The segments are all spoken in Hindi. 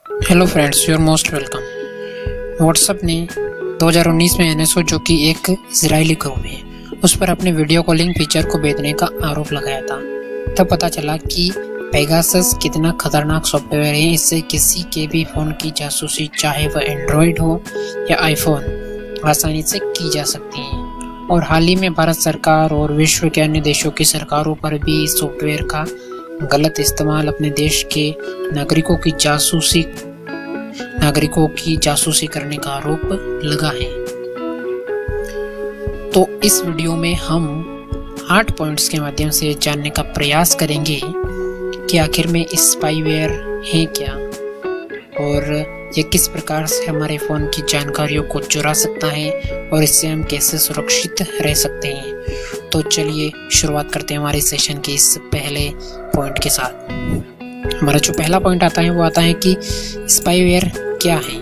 Hello friends, you are most welcome. WhatsApp ने 2019 में एनएसओ, जो कि एक इजरायली ग्रुप है, उस पर अपने वीडियो कॉलिंग फीचर को बेचने का आरोप लगाया था। तब पता चला कि पेगासस कितना खतरनाक सॉफ्टवेयर है। इससे किसी के भी फ़ोन की जासूसी, चाहे वह एंड्रॉयड हो या आईफोन, आसानी से की जा सकती है। और हाल ही में भारत सरकार और विश्व के अन्य देशों की सरकारों पर भी इस सॉफ्टवेयर का गलत इस्तेमाल अपने देश के नागरिकों की जासूसी करने का आरोप लगा है। तो इस वीडियो में हम 8 पॉइंट्स के माध्यम से जानने का प्रयास करेंगे कि आखिर में स्पाईवेयर है क्या और ये किस प्रकार से हमारे फ़ोन की जानकारियों को चुरा सकता है और इससे हम कैसे सुरक्षित रह सकते हैं। तो चलिए शुरुआत करते हैं हमारे सेशन के इस पहले पॉइंट के साथ। हमारा जो पहला पॉइंट आता है वो आता है कि स्पाईवेयर क्या है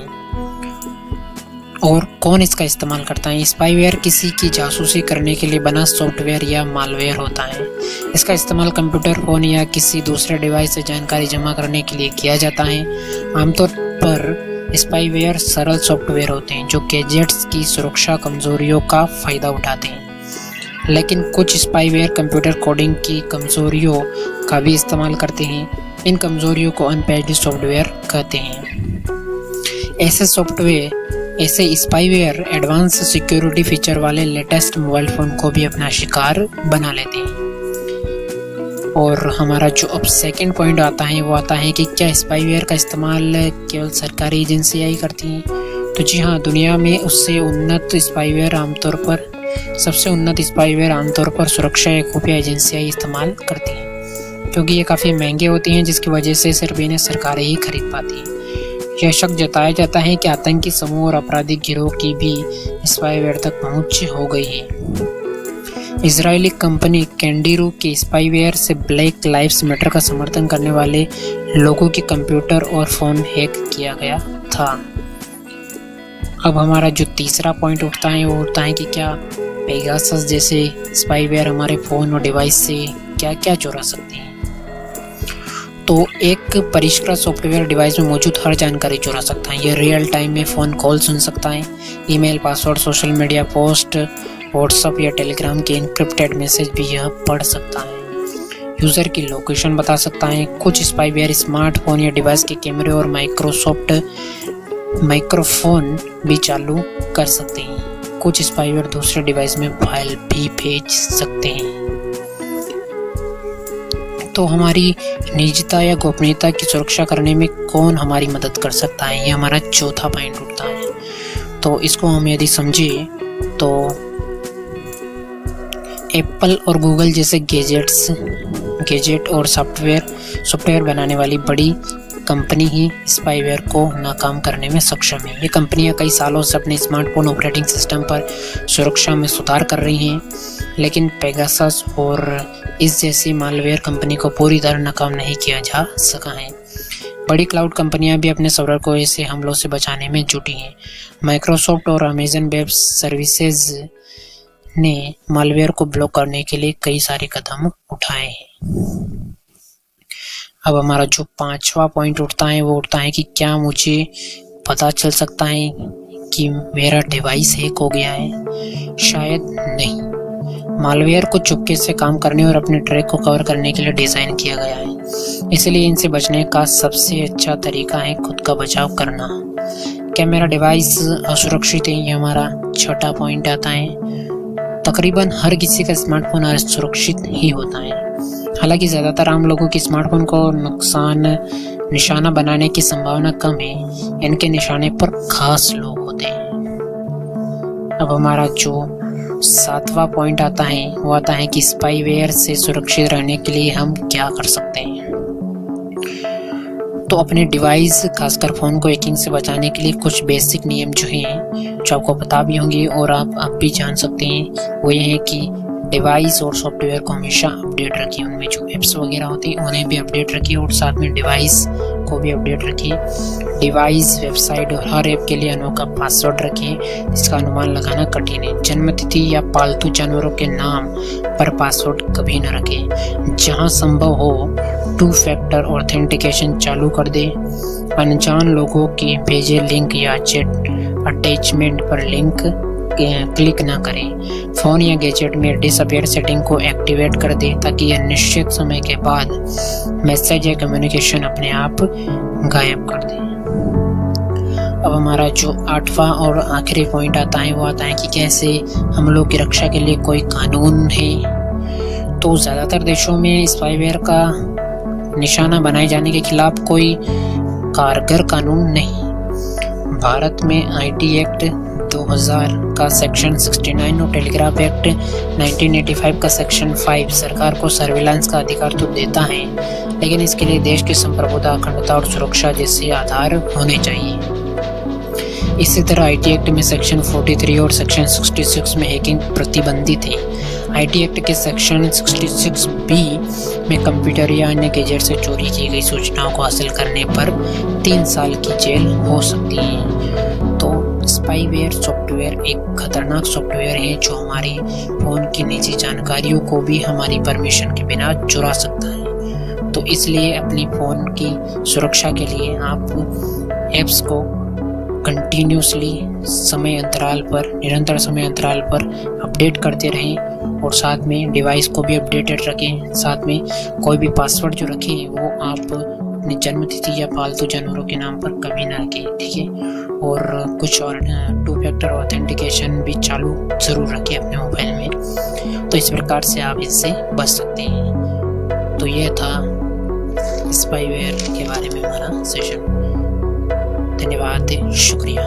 और कौन इसका इस्तेमाल करता है। स्पाईवेयर किसी की जासूसी करने के लिए बना सॉफ्टवेयर या मालवेयर होता है। इसका इस्तेमाल कंप्यूटर, फ़ोन या किसी दूसरे डिवाइस से जानकारी जमा करने के लिए किया जाता है। आमतौर पर स्पाईवेयर सरल सॉफ्टवेयर होते हैं जो गैजेट्स की सुरक्षा कमजोरियों का फ़ायदा उठाते हैं, लेकिन कुछ स्पाईवेयर कंप्यूटर कोडिंग की कमजोरियों का भी इस्तेमाल करते हैं। इन कमजोरियों को अनपैच्ड सॉफ्टवेयर कहते हैं। ऐसे स्पाईवेयर एडवांस सिक्योरिटी फीचर वाले लेटेस्ट मोबाइल फ़ोन को भी अपना शिकार बना लेते हैं। और हमारा जो अब सेकंड पॉइंट आता है वो आता है कि क्या स्पाईवेयर का इस्तेमाल केवल सरकारी एजेंसियाँ ही करती हैं। तो जी हाँ, दुनिया में सबसे उन्नत स्पाईवेयर आमतौर पर सुरक्षा या खुफिया एजेंसियाँ ही इस्तेमाल करती हैं, क्योंकि ये काफ़ी महंगे होती हैं, जिसकी वजह से सिर्फ इन्हें सरकारें ही खरीद पाती हैं। यह शक जताया जाता है कि आतंकी समूह और आपराधिक गिरोह की भी स्पाईवेयर तक पहुंच हो गई है। इजरायली कंपनी कैंडिरू के स्पाईवेयर से ब्लैक लाइव्स मैटर का समर्थन करने वाले लोगों के कंप्यूटर और फ़ोन हैक किया गया था। अब हमारा जो तीसरा पॉइंट उठता है वो उठता है कि क्या पेगासस जैसे स्पाईवेयर हमारे फ़ोन और डिवाइस से क्या क्या चुरा सकते हैं। तो एक परिष्कृत सॉफ्टवेयर डिवाइस में मौजूद हर जानकारी चुरा सकता है। यह रियल टाइम में फ़ोन कॉल सुन सकता है, email, password, social media post, WhatsApp या टेलीग्राम के इनक्रिप्टेड मैसेज भी यह पढ़ सकता है। यूज़र की लोकेशन बता सकता है। कुछ स्पाईवेयर स्मार्टफोन या डिवाइस के कैमरे और माइक्रोफोन भी चालू कर सकते हैं। कुछ स्पाईवेयर दूसरे डिवाइस में फाइल भी भेज सकते हैं। तो हमारी निजता या गोपनीयता की सुरक्षा करने में कौन हमारी मदद कर सकता है, ये हमारा चौथा पॉइंट उठता है। तो इसको हम यदि समझे तो एप्पल और गूगल जैसे गैजेट और सॉफ्टवेयर बनाने वाली बड़ी कंपनी ही स्पाईवेयर को नाकाम करने में सक्षम है। ये कंपनियां कई सालों से अपने स्मार्टफोन ऑपरेटिंग सिस्टम पर सुरक्षा में सुधार कर रही हैं, लेकिन पेगासस और इस जैसी मालवेयर कंपनी को पूरी तरह नाकाम नहीं किया जा सका है। बड़ी क्लाउड कंपनियां भी अपने सर्वर को ऐसे हमलों से बचाने में जुटी हैं। माइक्रोसॉफ्ट और अमेजन वेब सर्विसेज ने मालवेयर को ब्लॉक करने के लिए कई सारे कदम उठाए हैं। अब हमारा जो पांचवा पॉइंट उठता है वो उठता है कि क्या मुझे पता चल सकता है कि मेरा डिवाइस हैक हो गया है? शायद नहीं। मालवेयर को चुपके से काम करने और अपने ट्रैक को कवर करने के लिए डिज़ाइन किया गया है, इसलिए इनसे बचने का सबसे अच्छा तरीका है खुद का बचाव करना। क्या मेरा डिवाइस असुरक्षित है? ये हमारा छठा पॉइंट आता है। तकरीबन हर किसी का स्मार्टफोन असुरक्षित ही होता है। हालांकि ज़्यादातर आम लोगों के स्मार्टफोन को निशाना बनाने की संभावना कम है। इनके निशाने पर खास लोग होते हैं। अब हमारा जो सातवां पॉइंट आता है वो आता है कि स्पाईवेयर से सुरक्षित रहने के लिए हम क्या कर सकते हैं। तो अपने डिवाइस, खासकर फ़ोन को हैकिंग से बचाने के लिए कुछ बेसिक नियम जो हैं, जो आपको पता भी होंगे और आप भी जान सकते हैं, वो ये है कि डिवाइस और सॉफ्टवेयर को हमेशा अपडेट रखिए। उनमें जो ऐप्स वगैरह होती हैं उन्हें भी अपडेट रखिए और साथ में डिवाइस को भी अपडेट रखें। डिवाइस, वेबसाइट और हर ऐप के लिए अनोखा पासवर्ड रखें, इसका अनुमान लगाना कठिन है। जन्मतिथि या पालतू जानवरों के नाम पर पासवर्ड कभी न रखें। जहां संभव हो 2 फैक्टर ऑथेंटिकेशन चालू कर दें। अनजान लोगों के भेजे लिंक या चैट अटैचमेंट पर लिंक क्लिक ना करें। फ़ोन या गैजेट में डिसअपीयर सेटिंग को एक्टिवेट कर दें ताकि यह निश्चित समय के बाद मैसेज या कम्युनिकेशन अपने आप गायब कर दे। अब हमारा जो 8वां और आखिरी पॉइंट आता है वो आता है कि कैसे हम लोग की रक्षा के लिए कोई कानून है। तो ज़्यादातर देशों में स्पाईवेयर का निशाना बनाए जाने के खिलाफ कोई कारगर कानून नहीं। भारत में आईटी एक्ट 2000 का सेक्शन 69 और टेलीग्राफ एक्ट 1985 का सेक्शन 5 सरकार को सर्विलांस का अधिकार तो देता है, लेकिन इसके लिए देश की संप्रभुता, अखंडता और सुरक्षा जैसे आधार होने चाहिए। इसी तरह आईटी एक्ट में सेक्शन 43 और सेक्शन 66 में हैकिंग प्रतिबंधित है। आईटी एक्ट के सेक्शन 66B में कंप्यूटर या अन्य गैजेट से चोरी की गई सूचनाओं को हासिल करने पर 3 साल की जेल हो सकती है। तो स्पाईवेयर सॉफ्टवेयर एक खतरनाक सॉफ्टवेयर है जो हमारी फ़ोन की निजी जानकारियों को भी हमारी परमिशन के बिना चुरा सकता है। तो इसलिए अपनी फ़ोन की सुरक्षा के लिए आप ऐप्स को कंटिन्यूसली निरंतर समय अंतराल पर अपडेट करते रहें और साथ में डिवाइस को भी अपडेटेड रखें। साथ में कोई भी पासवर्ड जो रखें वो आप अपनी जन्मतिथि या पालतू जानवरों के नाम पर कभी ना रखें, ठीक है। और कुछ और 2 फैक्टर ऑथेंटिकेशन भी चालू ज़रूर रखें अपने मोबाइल में। तो इस प्रकार से आप इससे बच सकते हैं। तो ये था स्पाईवेयर के बारे में हमारा सेशन। धन्यवाद, शुक्रिया।